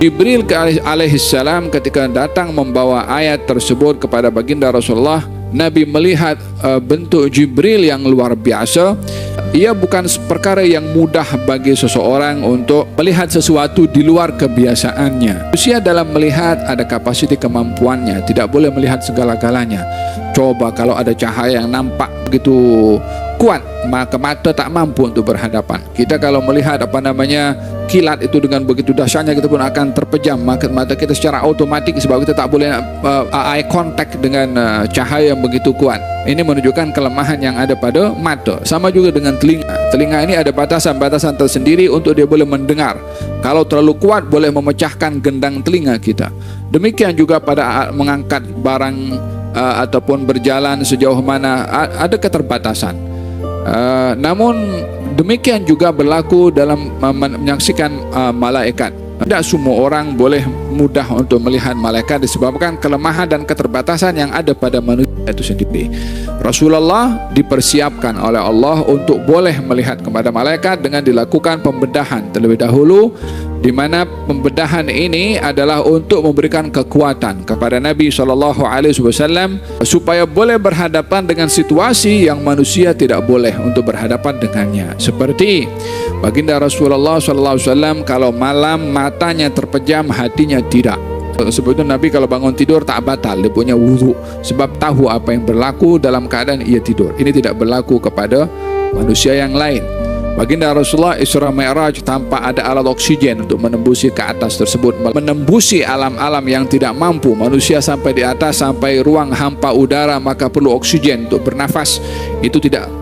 Jibril alaihissalam ketika datang membawa ayat tersebut kepada baginda Rasulullah, Nabi melihat bentuk Jibril yang luar biasa. Ia bukan perkara yang mudah bagi seseorang untuk melihat sesuatu di luar kebiasaannya. Manusia dalam melihat ada kapasiti kemampuannya, tidak boleh melihat segala-galanya. Coba kalau ada cahaya yang nampak begitu kuat, maka mata tak mampu untuk berhadapan. Kita kalau melihat kilat itu dengan begitu dahsyatnya, kita pun akan terpejam mata kita secara otomatik, sebab kita tak boleh eye contact dengan cahaya yang begitu kuat. Ini menunjukkan kelemahan yang ada pada mata. Sama juga dengan telinga. Telinga ini ada batasan-batasan tersendiri untuk dia boleh mendengar. Kalau terlalu kuat boleh memecahkan gendang telinga kita. Demikian juga pada mengangkat barang ataupun berjalan sejauh mana ada keterbatasan. Namun demikian juga berlaku dalam menyaksikan malaikat. Tidak semua orang boleh mudah untuk melihat malaikat disebabkan kelemahan dan keterbatasan yang ada pada manusia itu sendiri. Rasulullah dipersiapkan oleh Allah untuk boleh melihat kepada malaikat dengan dilakukan pembedahan terlebih dahulu, di mana pembedahan ini adalah untuk memberikan kekuatan kepada Nabi SAW supaya boleh berhadapan dengan situasi yang manusia tidak boleh untuk berhadapan dengannya. Seperti baginda Rasulullah SAW kalau malam matanya terpejam, hatinya tidak. Sebetulnya Nabi kalau bangun tidur tak batal, dia punya wudhu, sebab tahu apa yang berlaku dalam keadaan ia tidur. Ini tidak berlaku kepada manusia yang lain. Baginda Rasulullah Isra Mi'raj tanpa ada alat oksigen untuk menembusi ke atas tersebut, menembusi alam-alam yang tidak mampu. Manusia sampai di atas, sampai ruang hampa udara, maka perlu oksigen untuk bernafas. Itu tidak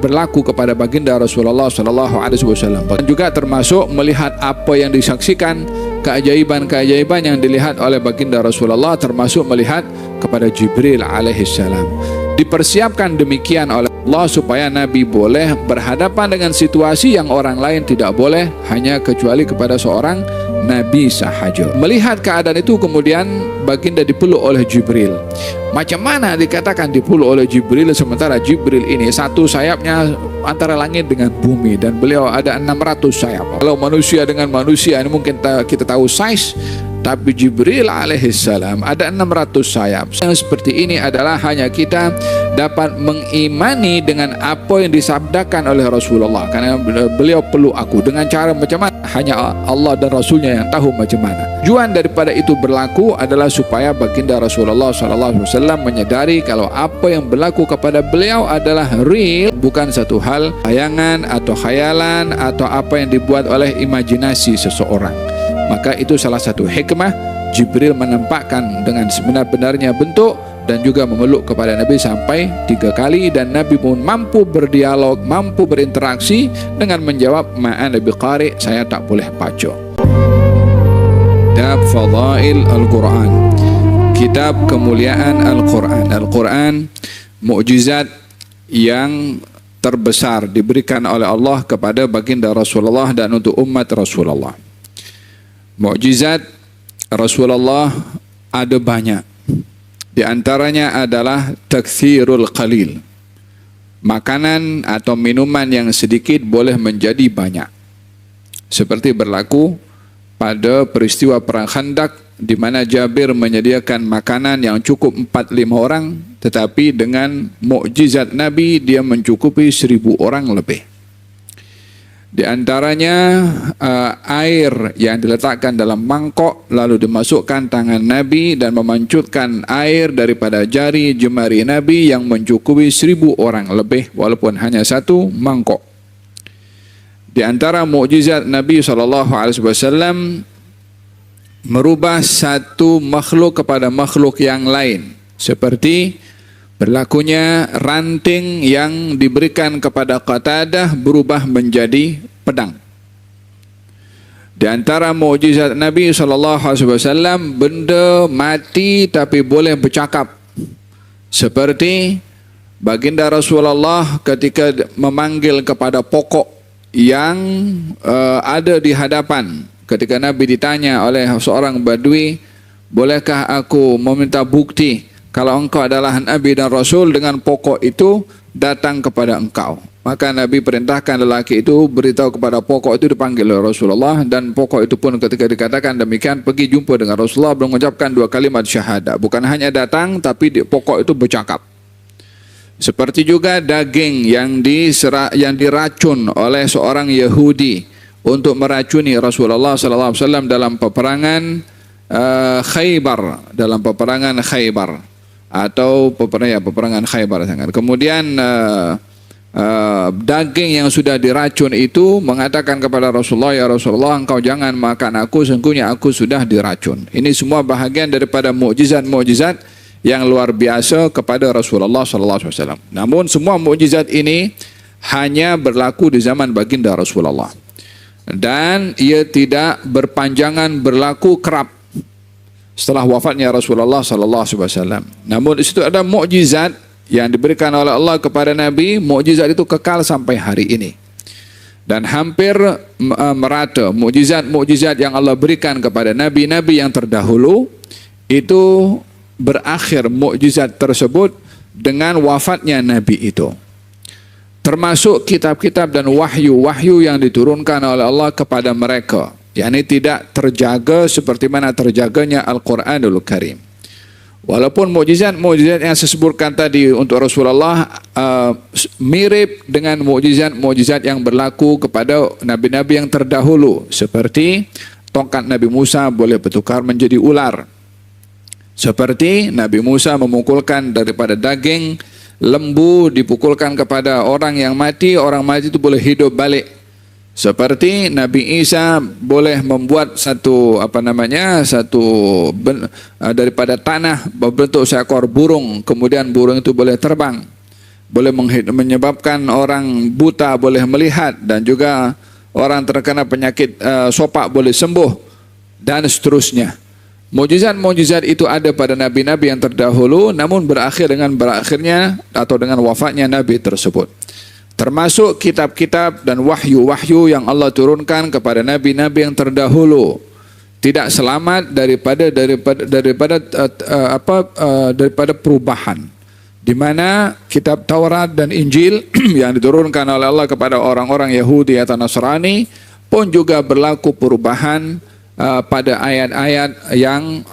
berlaku kepada baginda Rasulullah SAW. Dan juga termasuk melihat apa yang disaksikan, keajaiban-keajaiban yang dilihat oleh baginda Rasulullah, termasuk melihat kepada Jibril alaihissalam. Dipersiapkan demikian oleh Allah supaya Nabi boleh berhadapan dengan situasi yang orang lain tidak boleh, hanya kecuali kepada seorang Nabi sahaja. Melihat keadaan itu kemudian baginda dipeluk oleh Jibril. Macam mana dikatakan dipeluk oleh Jibril, sementara Jibril ini satu sayapnya antara langit dengan bumi dan beliau ada 600 sayap. Kalau manusia dengan manusia ini mungkin kita tahu size, tapi Jibril alaihissalam ada 600 sayap. Yang seperti ini adalah hanya kita dapat mengimani dengan apa yang disabdakan oleh Rasulullah, karena beliau peluk aku dengan cara macam mana hanya Allah dan Rasulnya yang tahu macam mana. Tujuan daripada itu berlaku adalah supaya baginda Rasulullah SAW menyadari kalau apa yang berlaku kepada beliau adalah real, bukan satu hal bayangan atau khayalan atau apa yang dibuat oleh imajinasi seseorang. Maka itu salah satu hikmah Jibril menampakkan dengan sebenar-benarnya bentuk dan juga memeluk kepada Nabi sampai 3 kali, dan Nabi pun mampu berdialog, mampu berinteraksi dengan menjawab ma'ana biqari, saya tak boleh baca. Kitab Fadail Al-Quran, kitab kemuliaan Al-Quran. Al-Quran mukjizat yang terbesar diberikan oleh Allah kepada baginda Rasulullah dan untuk umat Rasulullah. Mukjizat Rasulullah ada banyak. Di antaranya adalah takthirul qalil. Makanan atau minuman yang sedikit boleh menjadi banyak. Seperti berlaku pada peristiwa perang Khandaq, di mana Jabir menyediakan makanan yang cukup 4-5 orang, tetapi dengan mukjizat Nabi dia mencukupi 1000 orang lebih. Di antaranya air yang diletakkan dalam mangkok lalu dimasukkan tangan Nabi dan memancutkan air daripada jari jemari Nabi yang mencukupi 1000 orang lebih walaupun hanya satu mangkok. Di antara mukjizat Nabi SAW merubah satu makhluk kepada makhluk yang lain, seperti berlakunya ranting yang diberikan kepada Qatadah berubah menjadi pedang. Di antara mukjizat Nabi SAW, benda mati tapi boleh bercakap. Seperti baginda Rasulullah ketika memanggil kepada pokok yang ada di hadapan. Ketika Nabi ditanya oleh seorang Badui, bolehkah aku meminta bukti kalau engkau adalah Nabi dan Rasul dengan pokok itu, datang kepada engkau. Maka Nabi perintahkan lelaki itu beritahu kepada pokok itu, dipanggil oleh Rasulullah, dan pokok itu pun ketika dikatakan demikian pergi jumpa dengan Rasulullah, mengucapkan 2 kalimat syahadah. Bukan hanya datang, tapi pokok itu bercakap. Seperti juga daging yang diracun oleh seorang Yahudi untuk meracuni Rasulullah SAW dalam peperangan Khaybar, atau peperangan Khaybar. Kemudian daging yang sudah diracun itu mengatakan kepada Rasulullah, ya Rasulullah, engkau jangan makan aku, sesungguhnya aku sudah diracun. Ini semua bahagian daripada mukjizat-mukjizat yang luar biasa kepada Rasulullah SAW. Namun semua mukjizat ini hanya berlaku di zaman baginda Rasulullah, dan ia tidak berpanjangan berlaku kerap setelah wafatnya Rasulullah SAW. Namun di situ ada mukjizat yang diberikan oleh Allah kepada Nabi. Mukjizat itu kekal sampai hari ini, dan hampir merata mukjizat yang Allah berikan kepada nabi-nabi yang terdahulu itu berakhir mukjizat tersebut dengan wafatnya Nabi itu. Termasuk kitab-kitab dan wahyu yang diturunkan oleh Allah kepada mereka, yakni tidak terjaga seperti mana terjaganya Al-Quranul Karim. Walaupun mukjizat yang saya sebutkan tadi untuk Rasulullah mirip dengan mukjizat yang berlaku kepada nabi-nabi yang terdahulu, seperti tongkat Nabi Musa boleh bertukar menjadi ular, seperti Nabi Musa memukulkan daripada daging lembu, dipukulkan kepada orang yang mati, orang mati itu boleh hidup balik. Seperti Nabi Isa boleh membuat daripada tanah berbentuk seekor burung, kemudian burung itu boleh terbang, boleh menyebabkan orang buta boleh melihat, dan juga orang terkena penyakit sopak boleh sembuh, dan seterusnya. Mukjizat itu ada pada nabi-nabi yang terdahulu, namun berakhir dengan wafatnya nabi tersebut. Termasuk kitab-kitab dan wahyu yang Allah turunkan kepada nabi-nabi yang terdahulu tidak selamat daripada perubahan, di mana kitab Taurat dan Injil yang diturunkan oleh Allah kepada orang-orang Yahudi atau Nasrani pun juga berlaku perubahan pada ayat-ayat yang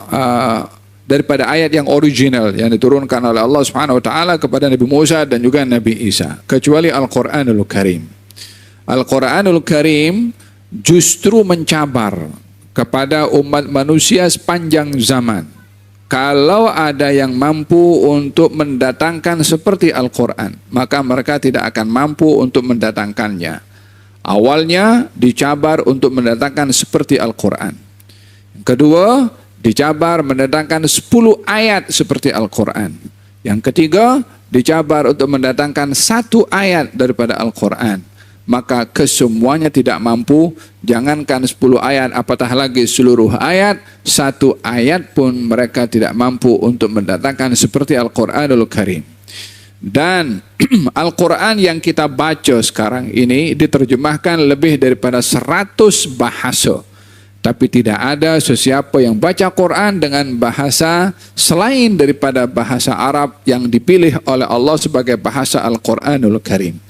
daripada ayat yang original yang diturunkan oleh Allah Subhanahu wa taala kepada Nabi Musa dan juga Nabi Isa, kecuali Al-Qur'anul Karim. Al-Qur'anul Karim justru mencabar kepada umat manusia sepanjang zaman. Kalau ada yang mampu untuk mendatangkan seperti Al-Qur'an, maka mereka tidak akan mampu untuk mendatangkannya. Awalnya dicabar untuk mendatangkan seperti Al-Qur'an. Kedua, dicabar mendatangkan 10 ayat seperti Al-Quran. Yang ketiga, dicabar untuk mendatangkan 1 ayat daripada Al-Quran. Maka kesemuanya tidak mampu, jangankan 10 ayat, apatah lagi seluruh ayat, 1 ayat pun mereka tidak mampu untuk mendatangkan seperti Al-Quranul Karim. Dan Al-Quran yang kita baca sekarang ini diterjemahkan lebih daripada 100 bahasa. Tapi tidak ada sesiapa yang baca Quran dengan bahasa selain daripada bahasa Arab yang dipilih oleh Allah sebagai bahasa Al-Quranul Karim.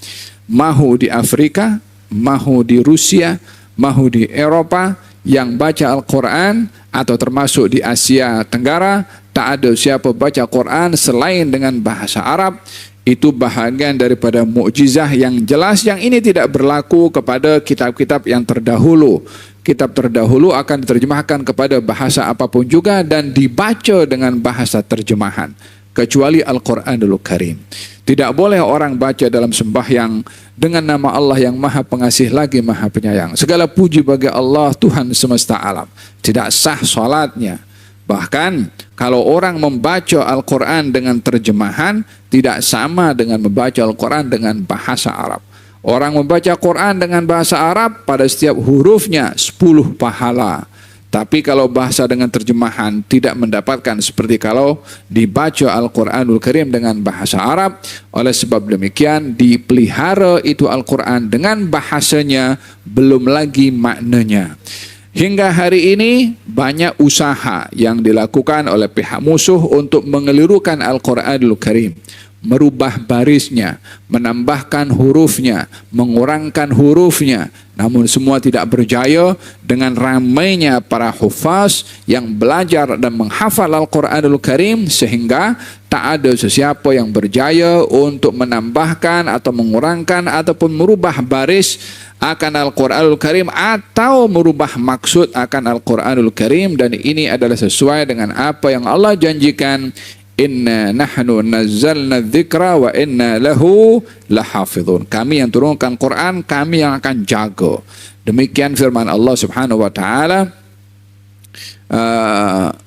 Mahu di Afrika, mahu di Rusia, mahu di Eropa, yang baca Al-Quran atau termasuk di Asia Tenggara, tak ada siapa baca Quran selain dengan bahasa Arab. Itu bahagian daripada mukjizah yang jelas, yang ini tidak berlaku kepada kitab-kitab yang terdahulu. Kitab terdahulu akan diterjemahkan kepada bahasa apapun juga dan dibaca dengan bahasa terjemahan, kecuali Al-Quranul Karim. Tidak boleh orang baca dalam sembahyang dengan nama Allah yang Maha Pengasih lagi Maha Penyayang. Segala puji bagi Allah Tuhan semesta alam. Tidak sah salatnya. Bahkan kalau orang membaca Al-Quran dengan terjemahan tidak sama dengan membaca Al-Quran dengan bahasa Arab. Orang membaca Quran dengan bahasa Arab pada setiap hurufnya 10 pahala. Tapi kalau bahasa dengan terjemahan tidak mendapatkan seperti kalau dibaca Al-Quranul Karim dengan bahasa Arab. Oleh sebab demikian dipelihara itu Al-Quran dengan bahasanya, belum lagi maknanya. Hingga hari ini banyak usaha yang dilakukan oleh pihak musuh untuk mengelirukan Al-Quranul Karim. merubah barisnya, menambahkan hurufnya, mengurangkan hurufnya. Namun semua tidak berjaya dengan ramainya para hufaz yang belajar dan menghafal Al-Quranul Karim, sehingga tak ada sesiapa yang berjaya untuk menambahkan atau mengurangkan ataupun merubah baris akan Al-Quranul Karim atau merubah maksud akan Al-Quranul Karim. Dan ini adalah sesuai dengan apa yang Allah janjikan, inna nahnu nazzalna dzikra wa inna lahu lahafizun. Kami yang turunkan Quran, kami yang akan jaga. Demikian firman Allah Subhanahu wa taala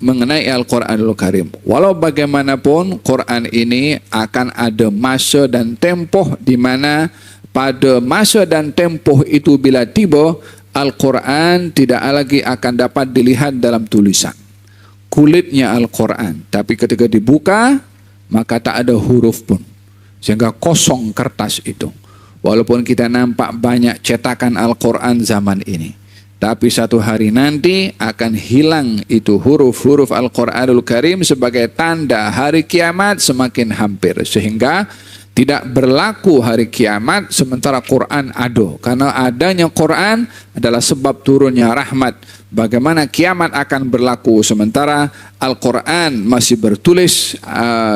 mengenai Al-Quranul Karim. Walau bagaimanapun, Quran ini akan ada masa dan tempoh di mana pada masa dan tempoh itu bila tiba, Al-Quran tidak lagi akan dapat dilihat dalam tulisan, kulitnya Al-Quran. Tapi ketika dibuka, maka tak ada huruf pun, sehingga kosong kertas itu. Walaupun kita nampak banyak cetakan Al-Quran zaman ini, tapi satu hari nanti akan hilang itu huruf-huruf Al-Quranul Karim sebagai tanda hari kiamat semakin hampir, sehingga tidak berlaku hari kiamat sementara Quran ada. Karena adanya Quran adalah sebab turunnya rahmat. Bagaimana kiamat akan berlaku sementara Al-Quran masih bertulis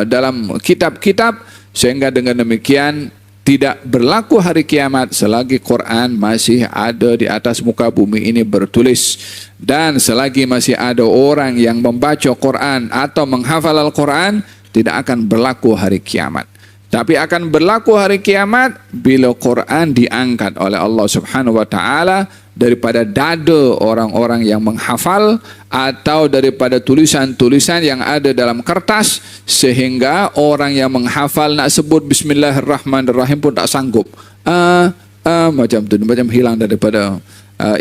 dalam kitab-kitab, sehingga dengan demikian tidak berlaku hari kiamat selagi Quran masih ada di atas muka bumi ini bertulis. Dan selagi masih ada orang yang membaca Quran atau menghafal Al-Quran, tidak akan berlaku hari kiamat. Tapi akan berlaku hari kiamat bila Quran diangkat oleh Allah Subhanahu wa taala daripada dada orang-orang yang menghafal atau daripada tulisan-tulisan yang ada dalam kertas, sehingga orang yang menghafal nak sebut Bismillahirrahmanirrahim pun tak sanggup. Macam tu, macam hilang daripada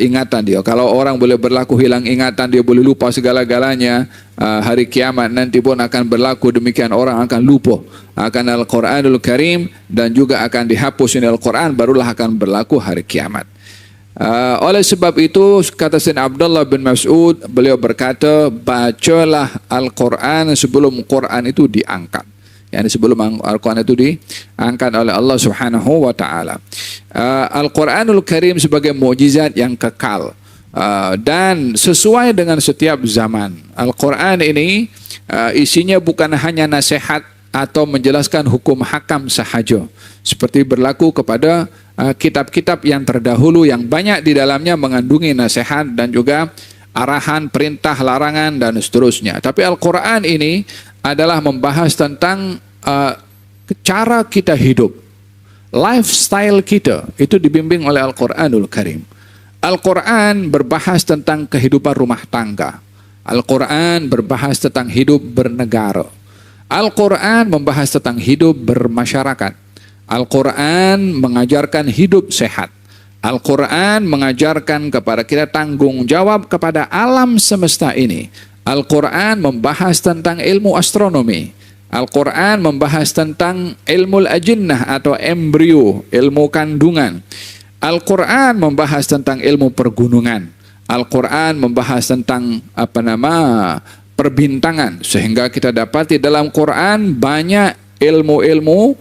ingatan dia. Kalau orang boleh berlaku hilang ingatan, dia boleh lupa segala-galanya, hari kiamat nanti pun akan berlaku demikian. Orang akan lupa akan Al-Quranul Karim dan juga akan dihapus ini Al-Quran, barulah akan berlaku hari kiamat. Oleh sebab itu, kata Sayyidina Abdullah bin Mas'ud, beliau berkata, bacalah Al-Quran sebelum Quran itu diangkat. Yani sebelum Al-Quran itu diangkat oleh Allah Subhanahu wa taala. Al-Quranul Karim sebagai mukjizat yang kekal dan sesuai dengan setiap zaman. Al-Quran ini isinya bukan hanya nasihat atau menjelaskan hukum hakam sahaja, seperti berlaku kepada kitab-kitab yang terdahulu yang banyak di dalamnya mengandungi nasihat dan juga arahan, perintah, larangan dan seterusnya. Tapi Al-Quran ini adalah membahas tentang cara kita hidup, lifestyle kita itu dibimbing oleh Al-Quranul Karim. Al-Quran berbahas tentang kehidupan rumah tangga. Al-Quran berbahas tentang hidup bernegara. Al-Quran membahas tentang hidup bermasyarakat. Al-Quran mengajarkan hidup sehat. Al-Quran mengajarkan kepada kita tanggung jawab kepada alam semesta ini. Al-Quran membahas tentang ilmu astronomi. Al-Quran membahas tentang ilmu al-ajinnah atau embrio, ilmu kandungan. Al-Quran membahas tentang ilmu pergunungan. Al-Quran membahas tentang perbintangan, sehingga kita dapati dalam Quran banyak ilmu-ilmu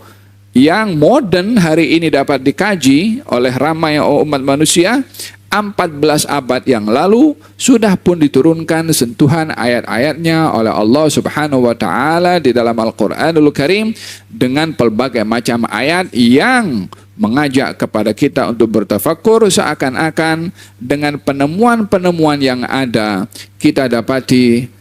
yang modern hari ini dapat dikaji oleh ramai umat manusia. 14 abad yang lalu sudah pun diturunkan sentuhan ayat-ayatnya oleh Allah Subhanahu wa taala di dalam Al-Quranul Karim dengan pelbagai macam ayat yang mengajak kepada kita untuk bertafakur, seakan-akan dengan penemuan-penemuan yang ada kita dapati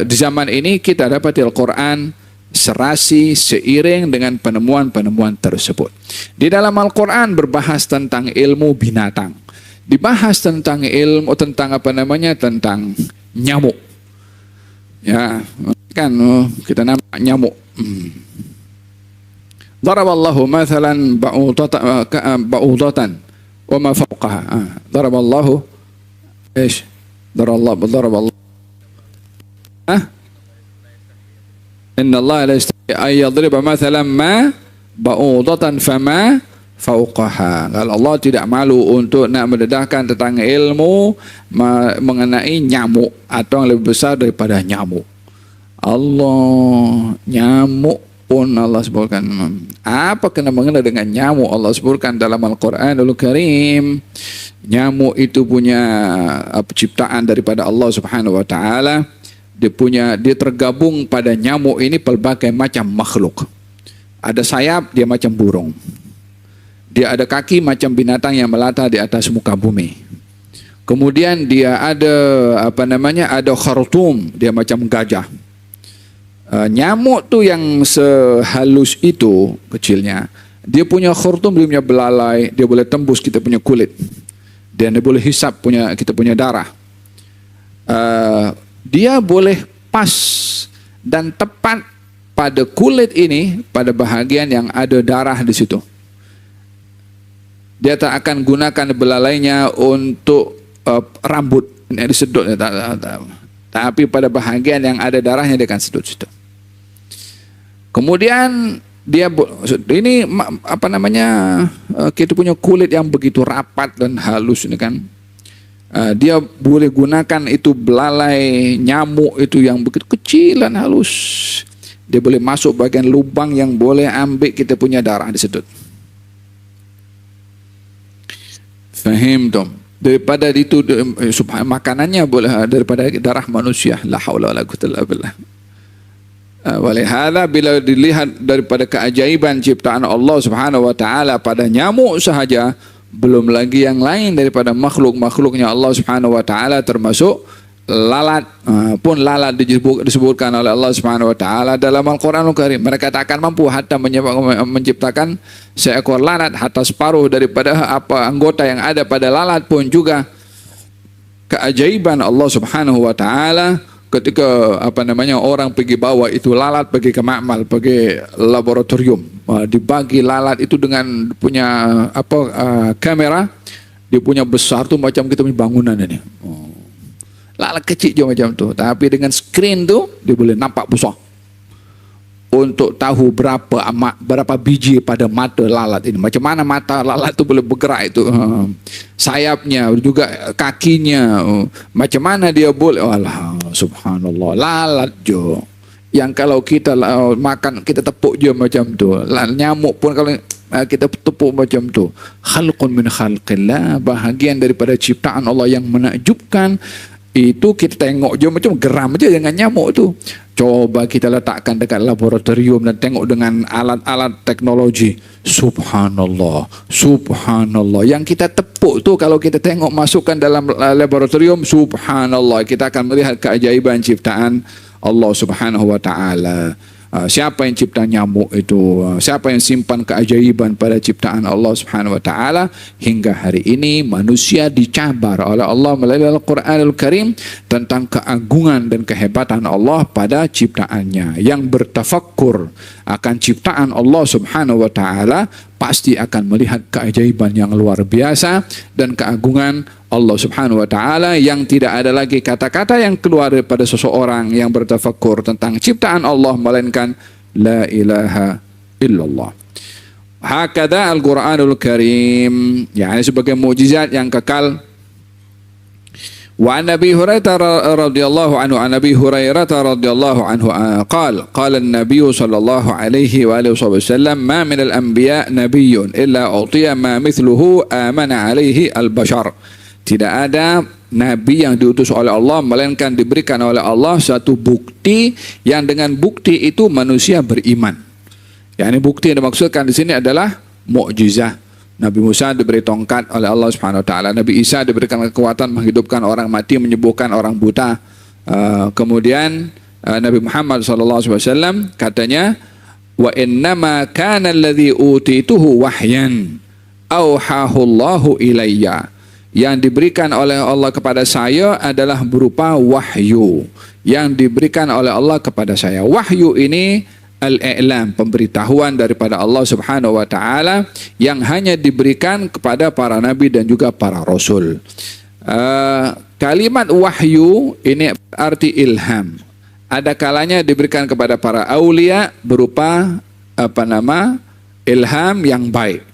di zaman ini, kita dapati Al-Quran serasi seiring dengan penemuan-penemuan tersebut. Di dalam Al-Quran berbahas tentang ilmu binatang, dibahas tentang ilmu tentang tentang nyamuk. Ya, kan kita nama nyamuk. Daraballahu mathalan ba'udatan wa ma fawqaha. Daraballahu daraballahu Inna Allah la yastahi an yadriba mathalan ma ba'udatan fama fauqaha. Kalau Allah tidak malu untuk nak mendedahkan tentang ilmu mengenai nyamuk atau yang lebih besar daripada nyamuk. Allah, nyamuk pun Allah sebutkan. Apa kena mengena dengan nyamuk? Allah sebutkan dalam Al-Quranul Karim. Nyamuk itu punya ciptaan daripada Allah Subhanahu wa taala. Dia tergabung pada nyamuk ini pelbagai macam makhluk. Ada sayap, dia macam burung. Dia ada kaki macam binatang yang melata di atas muka bumi. Kemudian dia ada ada khartum, dia macam gajah. Nyamuk tu yang sehalus itu kecilnya, dia punya khurtum, dia punya belalai, dia boleh tembus kita punya kulit, dan dia boleh hisap kita punya darah. Dia boleh pas dan tepat pada kulit ini, pada bahagian yang ada darah di situ. Dia tak akan gunakan belalainya untuk rambut yang disedot, tapi pada bahagian yang ada darahnya dia akan sedut situ. Kemudian dia ini kita punya kulit yang begitu rapat dan halus ini kan. Dia boleh gunakan itu belalai nyamuk itu yang begitu kecil dan halus. Dia boleh masuk bagian lubang yang boleh ambil kita punya darah disedut. Fahim dong? Daripada itu makanannya boleh daripada darah manusia. La haula wala quwwata illa billah. Walihada bila dilihat daripada keajaiban ciptaan Allah Subhanahu wa taala pada nyamuk sahaja, belum lagi yang lain daripada makhluk-makhluknya Allah Subhanahu wa taala, termasuk lalat. Pun lalat disebutkan oleh Allah Subhanahu wa taala dalam Al-Qur'anul Karim. Mereka tak akan mampu hatta menciptakan seekor lalat, hatta separuh daripada anggota yang ada pada lalat pun juga keajaiban Allah Subhanahu wa taala. Ketika orang pergi bawa itu lalat pergi ke makmal, pergi laboratorium, dibagi lalat itu dengan punya kamera, dia punya besar tu macam kita punya bangunan ini. Lalat kecil je macam tu, tapi dengan screen tu dia boleh nampak besar. Untuk tahu berapa biji pada mata lalat ini, macam mana mata lalat tu boleh bergerak itu, sayapnya juga kakinya, macam mana dia boleh. Allah subhanallah, lalat je yang kalau kita makan kita tepuk je macam tu. Nyamuk pun kalau kita tepuk macam tu. Khalqun min khalqillah, bahagian daripada ciptaan Allah yang menakjubkan. Itu kita tengok je macam geram je dengan nyamuk tu. Coba kita letakkan dekat laboratorium dan tengok dengan alat-alat teknologi. Subhanallah, subhanallah. Yang kita tepuk tu kalau kita tengok masukkan dalam laboratorium, subhanallah, kita akan melihat keajaiban ciptaan Allah Subhanahu wa taala. Siapa yang cipta nyamuk itu? Siapa yang simpan keajaiban pada ciptaan Allah Subhanahu wa taala? Hingga hari ini manusia dicabar oleh Allah melalui Al-Qur'anul Karim tentang keagungan dan kehebatan Allah pada ciptaannya. Yang bertafakkur akan ciptaan Allah Subhanahu wa taala pasti akan melihat keajaiban yang luar biasa dan keagungan Allah Subhanahu wa taala, yang tidak ada lagi kata-kata yang keluar daripada seseorang yang bertafakkur tentang ciptaan Allah melainkan la ilaha illallah. Hakada Al-Qur'anul Karim, yakni sebagai mukjizat yang kekal. Wa Nabi Hurairah radhiyallahu anhu, an Nabi Hurairah radhiyallahu anhu qala an-nabiy sallallahu alaihi wa alihi wasallam ma min al-anbiya nabiyyun illa utiya ma mithluhu amana alaihi al-bashar. Tidak ada nabi yang diutus oleh Allah melainkan diberikan oleh Allah satu bukti yang dengan bukti itu manusia beriman. Yang ini bukti yang dimaksudkan di sini adalah mukjizat. Nabi Musa diberi tongkat oleh Allah Subhanahu wa taala. Nabi Isa diberikan kekuatan menghidupkan orang mati, menyembuhkan orang buta. Kemudian Nabi Muhammad sallallahu alaihi wasallam katanya, wa innama kana alladhi utituhu wahyan auhahu Allahu ilayya. Yang diberikan oleh Allah kepada saya adalah berupa wahyu yang diberikan oleh Allah kepada saya. Wahyu ini al-i'lam, pemberitahuan daripada Allah Subhanahu wa taala yang hanya diberikan kepada para nabi dan juga para rasul. Kalimat wahyu ini arti ilham. Ada kalanya diberikan kepada para aulia berupa ilham yang baik.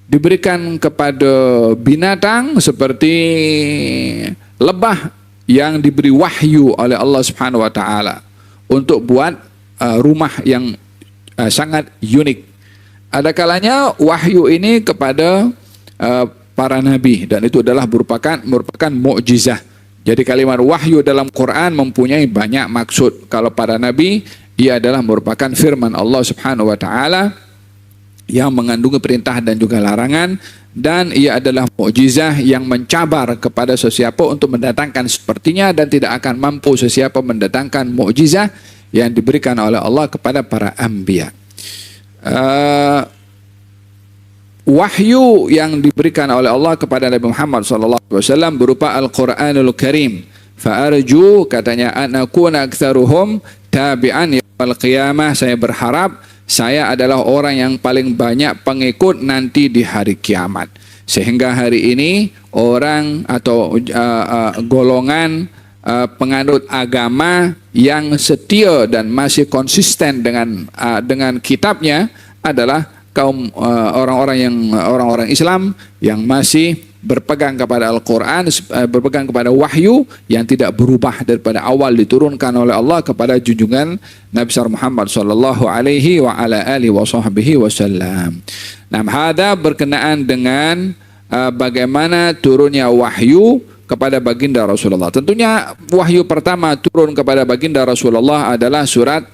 Diberikan kepada binatang seperti lebah yang diberi wahyu oleh Allah Subhanahu wa taala untuk buat rumah yang sangat unik. Ada kalanya wahyu ini kepada para nabi, dan itu adalah merupakan mukjizah. Jadi kalimat wahyu dalam Quran mempunyai banyak maksud. Kalau para nabi, ia adalah merupakan firman Allah Subhanahu wa taala yang mengandung perintah dan juga larangan, dan ia adalah mukjizah yang mencabar kepada sesiapa untuk mendatangkan sepertinya, dan tidak akan mampu sesiapa mendatangkan mukjizah yang diberikan oleh Allah kepada para anbiya. Wahyu yang diberikan oleh Allah kepada Nabi Muhammad SAW berupa Al-Quranul Karim. Fa'arju, katanya, an akuna aktsaruhum tabi'an yaumil qiyamah. Saya berharap saya adalah orang yang paling banyak pengikut nanti di hari kiamat. Sehingga hari ini orang atau golongan penganut agama yang setia dan masih konsisten dengan kitabnya adalah kaum orang-orang Islam yang masih berpegang kepada Al-Quran, berpegang kepada wahyu yang tidak berubah daripada awal diturunkan oleh Allah kepada junjungan Nabi Muhammad sallallahu alaihi wa ala alihi wasallam. Nah, hada berkenaan dengan bagaimana turunnya wahyu kepada baginda Rasulullah. Tentunya wahyu pertama turun kepada baginda Rasulullah adalah surat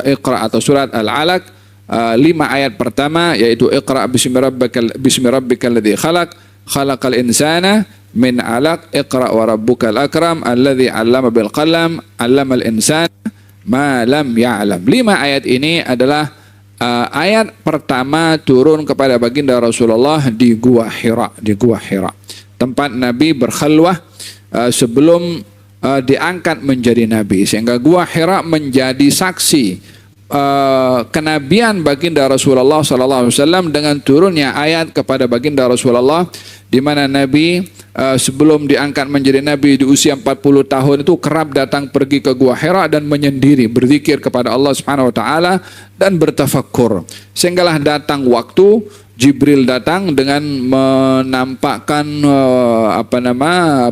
Iqra atau surat Al-Alaq. 5 ayat pertama, yaitu Iqra bismi rabbikal ladzi khalaqal insana min 'alaq, Iqra wa rabbukal akram alladzi 'allama bil qalam 'allamal insana ma lam ya'lam. 5 ayat ini adalah ayat pertama turun kepada baginda Rasulullah di Gua Hira, tempat Nabi berkhalwah sebelum diangkat menjadi nabi, sehingga Gua Hira menjadi saksi kenabian baginda Rasulullah SAW dengan turunnya ayat kepada baginda Rasulullah, di mana Nabi sebelum diangkat menjadi nabi di usia 40 tahun itu kerap datang pergi ke Gua Hira dan menyendiri berzikir kepada Allah Subhanahu wa taala dan bertafakkur. Sehinggalah datang waktu Jibril datang dengan menampakkan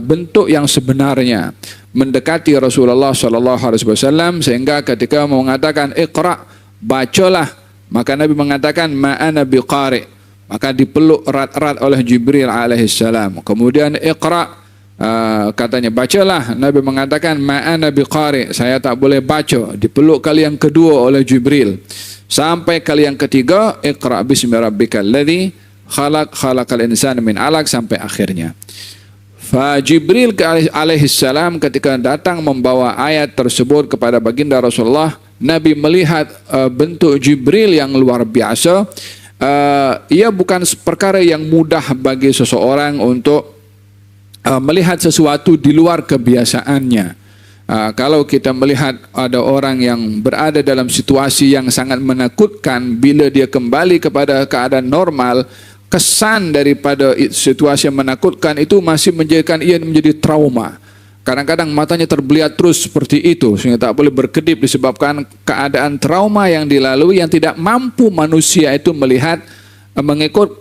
bentuk yang sebenarnya, mendekati Rasulullah SAW, sehingga ketika mengatakan Iqra, bacalah, maka Nabi mengatakan ma'ana biqari, maka dipeluk erat-erat oleh Jibril alaihissalam. Kemudian Iqra, katanya bacalah, Nabi mengatakan ma'ana biqari, saya tak boleh baca, dipeluk kali yang kedua oleh Jibril. Sampai kali yang ketiga, Iqra bismi rabbikal ladzi khalaqal insana min 'alaq, sampai akhirnya. Jibril alaihissalam ketika datang membawa ayat tersebut kepada baginda Rasulullah, Nabi melihat bentuk Jibril yang luar biasa. Ia bukan perkara yang mudah bagi seseorang untuk melihat sesuatu di luar kebiasaannya. Kalau kita melihat ada orang yang berada dalam situasi yang sangat menakutkan, bila dia kembali kepada keadaan normal, kesan daripada situasi yang menakutkan itu masih menjadikan ia menjadi trauma. Kadang-kadang matanya terbeliat terus seperti itu, sehingga tak boleh berkedip disebabkan keadaan trauma yang dilalui, yang tidak mampu manusia itu melihat mengikut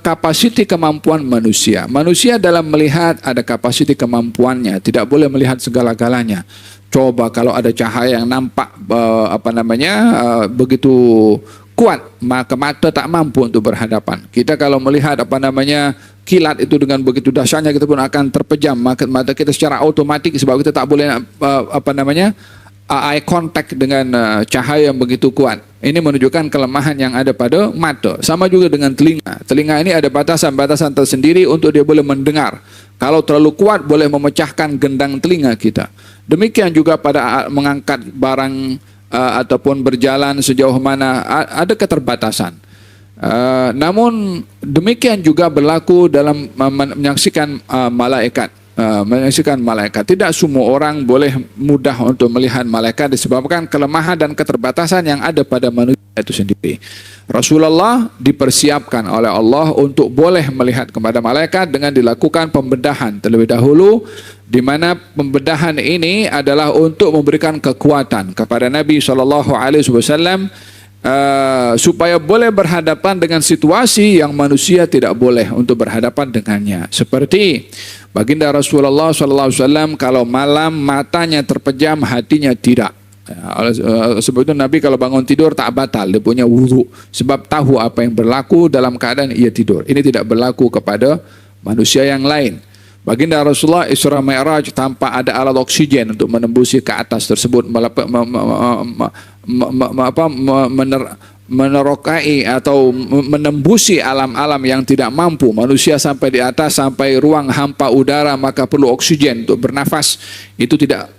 kapasiti kemampuan manusia. Manusia dalam melihat ada kapasiti kemampuannya, tidak boleh melihat segala-galanya. Coba kalau ada cahaya yang nampak begitu kuat, maka mata tak mampu untuk berhadapan. Kita kalau melihat kilat itu dengan begitu dahsyatnya, kita pun akan terpejam mata kita secara otomatik, sebab kita tak boleh eye contact dengan cahaya yang begitu kuat. Ini menunjukkan kelemahan yang ada pada mata. Sama juga dengan telinga. Telinga ini ada batasan-batasan tersendiri untuk dia boleh mendengar. Kalau terlalu kuat boleh memecahkan gendang telinga kita. Demikian juga pada mengangkat barang ataupun berjalan sejauh mana ada keterbatasan. Namun demikian juga berlaku dalam menyaksikan malaikat. Tidak semua orang boleh mudah untuk melihat malaikat disebabkan kelemahan dan keterbatasan yang ada pada manusia itu sendiri. Rasulullah dipersiapkan oleh Allah untuk boleh melihat kepada malaikat dengan dilakukan pembedahan terlebih dahulu, di mana pembedahan ini adalah untuk memberikan kekuatan kepada Nabi SAW supaya boleh berhadapan dengan situasi yang manusia tidak boleh untuk berhadapan dengannya. Seperti baginda Rasulullah SAW, kalau malam matanya terpejam, hatinya tidak. Sebab itu Nabi kalau bangun tidur tak batal, dia punya wudu, sebab tahu apa yang berlaku dalam keadaan ia tidur. Ini tidak berlaku kepada manusia yang lain. Baginda Rasulullah Isra Mi'raj tanpa ada alat oksigen untuk menembusi ke atas tersebut, menerokai atau menembusi alam-alam yang tidak mampu. Manusia sampai di atas, sampai ruang hampa udara, maka perlu oksigen untuk bernafas. Itu tidak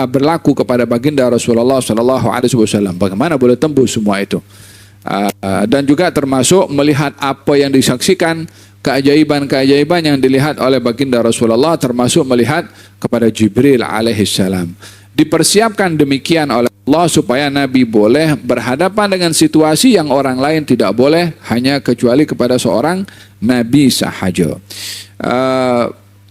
berlaku kepada baginda Rasulullah SAW. Bagaimana boleh tembus semua itu? Dan juga termasuk melihat apa yang disaksikan, keajaiban-keajaiban yang dilihat oleh baginda Rasulullah, termasuk melihat kepada Jibril alaihissalam. Dipersiapkan demikian oleh Allah supaya Nabi boleh berhadapan dengan situasi yang orang lain tidak boleh, hanya kecuali kepada seorang Nabi sahaja.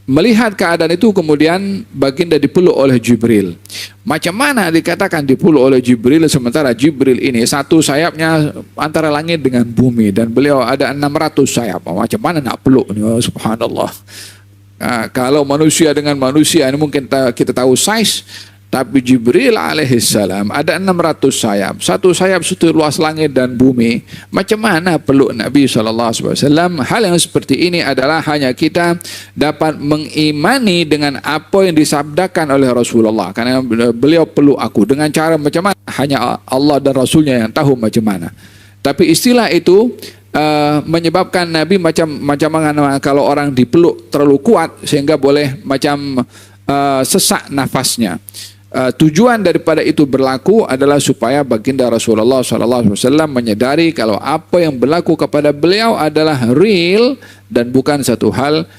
Melihat keadaan itu, kemudian baginda dipeluk oleh Jibril. Macam mana dikatakan dipeluk oleh Jibril, sementara Jibril ini satu sayapnya antara langit dengan bumi, dan beliau ada 600 sayap. Macam mana nak peluk ni? Oh, subhanallah. Kalau manusia dengan manusia ini mungkin kita tahu saiz, tapi Jibril alaihissalam ada 600 sayap. Satu sayap seluas langit dan bumi. Macam mana peluk Nabi SAW? Hal yang seperti ini adalah hanya kita dapat mengimani dengan apa yang disabdakan oleh Rasulullah. Karena beliau peluk aku dengan cara macam mana, hanya Allah dan Rasulnya yang tahu macam mana. Tapi istilah itu menyebabkan Nabi macam mana kalau orang dipeluk terlalu kuat sehingga boleh macam sesak nafasnya. Tujuan daripada itu berlaku adalah supaya baginda Rasulullah SAW menyadari kalau apa yang berlaku kepada beliau adalah real dan bukan satu hal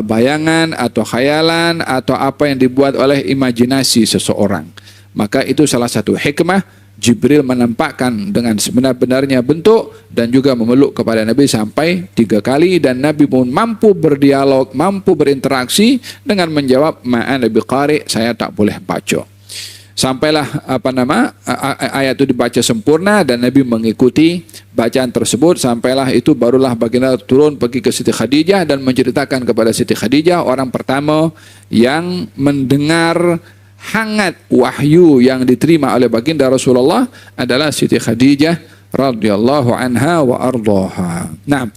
bayangan atau khayalan atau apa yang dibuat oleh imajinasi seseorang. Maka itu salah satu hikmah Jibril menampakkan dengan sebenar-benarnya bentuk dan juga memeluk kepada Nabi sampai 3 kali, dan Nabi pun mampu berdialog, mampu berinteraksi dengan menjawab ma'ana biqari, saya tak boleh baca. Sampailah ayat itu dibaca sempurna dan Nabi mengikuti bacaan tersebut. Sampailah itu barulah baginda turun pergi ke Siti Khadijah dan menceritakan kepada Siti Khadijah, orang pertama yang mendengar hangat wahyu yang diterima oleh baginda Rasulullah adalah Siti Khadijah radhiyallahu anha wa ardhaha. Nah,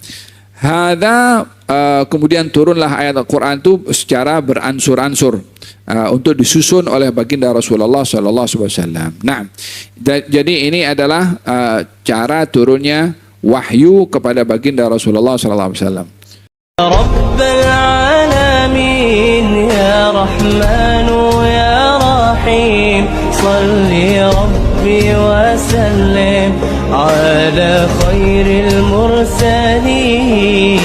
kemudian turunlah ayat Al-Quran itu secara beransur-ansur untuk disusun oleh baginda Rasulullah SAW. Nah, jadi ini adalah cara turunnya wahyu kepada baginda Rasulullah SAW. Rabbal alamin ya rahmanu ya rahim salli rabbi wa sallim ala khairil mursalin